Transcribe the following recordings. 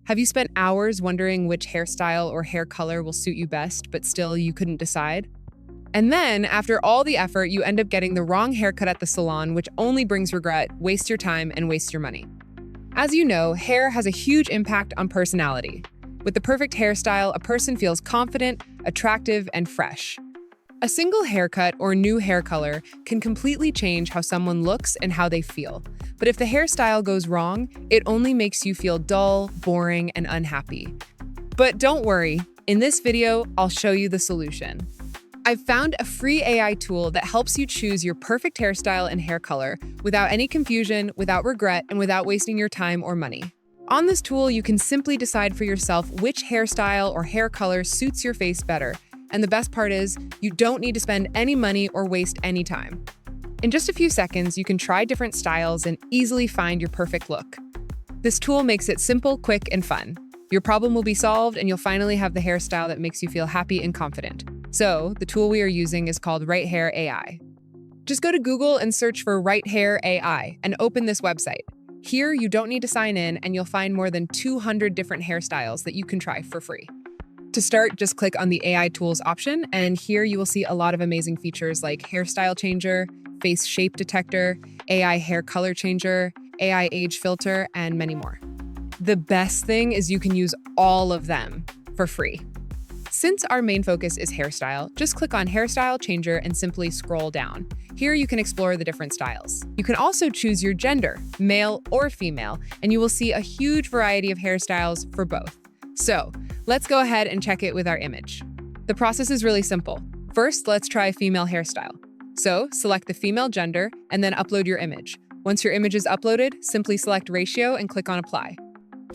Have you spent hours wondering which hairstyle or hair color will suit you best, but still you couldn't decide? And then, after all the effort, you end up getting the wrong haircut at the salon, which only brings regret, wastes your time, and wastes your money. As you know, hair has a huge impact on personality. With the perfect hairstyle, a person feels confident, attractive, and fresh. A single haircut or new hair color can completely change how someone looks and how they feel. But if the hairstyle goes wrong, it only makes you feel dull, boring, and unhappy. But don't worry, in this video, I'll show you the solution. I've found a free AI tool that helps you choose your perfect hairstyle and hair color without any confusion, without regret, and without wasting your time or money. On this tool, you can simply decide for yourself which hairstyle or hair color suits your face better. And the best part is, you don't need to spend any money or waste any time. In just a few seconds, you can try different styles and easily find your perfect look. This tool makes it simple, quick, and fun. Your problem will be solved, and you'll finally have the hairstyle that makes you feel happy and confident. So, the tool we are using is called RightHair AI. Just go to Google and search for RightHair AI and open this website. Here, you don't need to sign in, and you'll find more than 200 different hairstyles that you can try for free. To start, just click on the AI Tools option, and here you will see a lot of amazing features like Hairstyle Changer, Face Shape Detector, AI Hair Color Changer, AI Age Filter, and many more. The best thing is you can use all of them for free. Since our main focus is hairstyle, just click on Hairstyle Changer and simply scroll down. Here you can explore the different styles. You can also choose your gender, male or female, and you will see a huge variety of hairstyles for both. So, let's go ahead and check it with our image. The process is really simple. First, let's try a female hairstyle. So, select the female gender and then upload your image. Once your image is uploaded, simply select ratio and click on apply.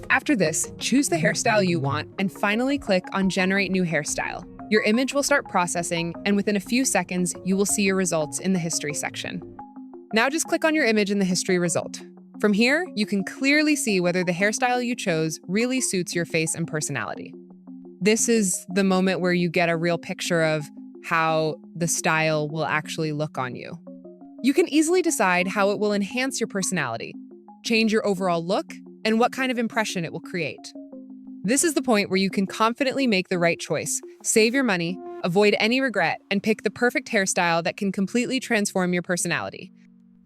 After this, choose the hairstyle you want and finally click on Generate New Hairstyle. Your image will start processing, and within a few seconds, you will see your results in the history section. Now just click on your image in the history result. From here, you can clearly see whether the hairstyle you chose really suits your face and personality. This is the moment where you get a real picture of how the style will actually look on you. You can easily decide how it will enhance your personality, change your overall look, and what kind of impression it will create. This is the point where you can confidently make the right choice, save your money, avoid any regret, and pick the perfect hairstyle that can completely transform your personality.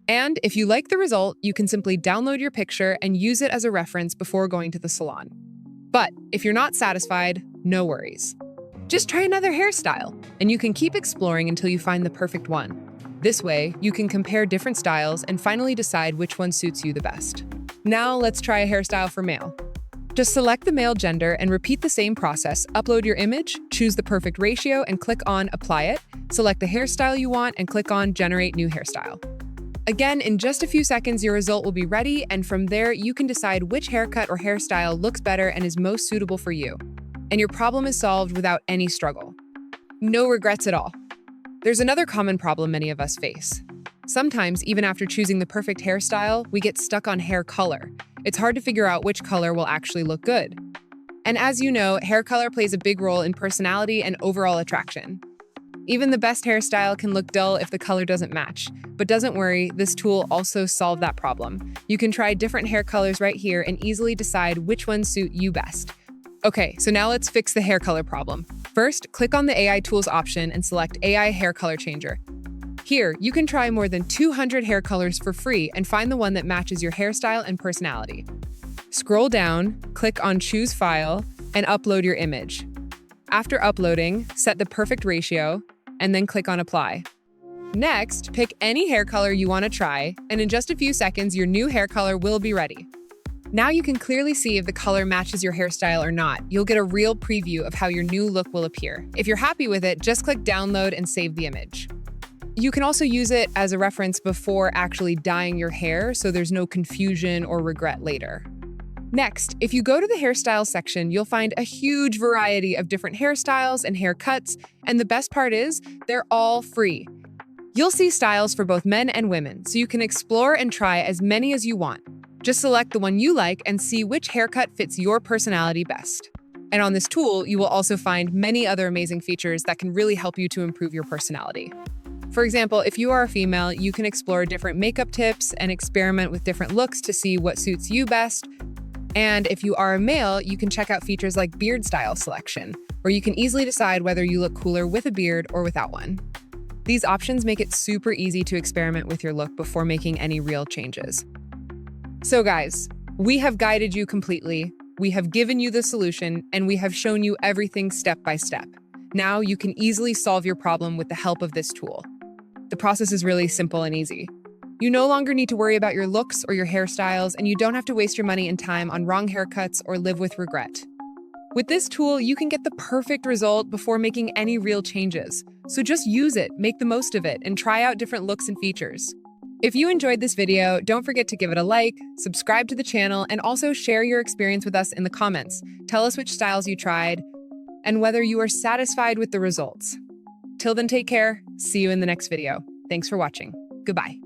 And if you like the result, you can simply download your picture and use it as a reference before going to the salon. But if you're not satisfied, no worries. Just try another hairstyle, and you can keep exploring until you find the perfect one. This way, you can compare different styles and finally decide which one suits you the best. Now let's try a hairstyle for male. Just select the male gender and repeat the same process. Upload your image, choose the perfect ratio, and click on Apply It. Select the hairstyle you want and click on Generate New Hairstyle. Again, in just a few seconds, your result will be ready, and from there, you can decide which haircut or hairstyle looks better and is most suitable for you. And your problem is solved without any struggle. No regrets at all. There's another common problem many of us face. Sometimes, even after choosing the perfect hairstyle, we get stuck on hair color. It's hard to figure out which color will actually look good. And as you know, hair color plays a big role in personality and overall attraction. Even the best hairstyle can look dull if the color doesn't match. But don't worry, this tool also solves that problem. You can try different hair colors right here and easily decide which ones suit you best. Okay, so now let's fix the hair color problem. First, click on the AI Tools option and select AI Hair Color Changer. Here, you can try more than 200 hair colors for free and find the one that matches your hairstyle and personality. Scroll down, click on Choose File, and upload your image. After uploading, set the perfect ratio, and then click on Apply. Next, pick any hair color you want to try, and in just a few seconds, your new hair color will be ready. Now you can clearly see if the color matches your hairstyle or not. You'll get a real preview of how your new look will appear. If you're happy with it, just click Download and save the image. You can also use it as a reference before actually dyeing your hair, so there's no confusion or regret later. Next, if you go to the hairstyle section, you'll find a huge variety of different hairstyles and haircuts, and the best part is, they're all free. You'll see styles for both men and women, so you can explore and try as many as you want. Just select the one you like and see which haircut fits your personality best. And on this tool, you will also find many other amazing features that can really help you to improve your personality. For example, if you are a female, you can explore different makeup tips and experiment with different looks to see what suits you best. And if you are a male, you can check out features like beard style selection, where you can easily decide whether you look cooler with a beard or without one. These options make it super easy to experiment with your look before making any real changes. So guys, we have guided you completely, we have given you the solution, and we have shown you everything step by step. Now you can easily solve your problem with the help of this tool. The process is really simple and easy. You no longer need to worry about your looks or your hairstyles, and you don't have to waste your money and time on wrong haircuts or live with regret. With this tool, you can get the perfect result before making any real changes. So just use it, make the most of it, and try out different looks and features. If you enjoyed this video, don't forget to give it a like, subscribe to the channel, and also share your experience with us in the comments. Tell us which styles you tried and whether you are satisfied with the results. Till then, take care. See you in the next video. Thanks for watching. Goodbye.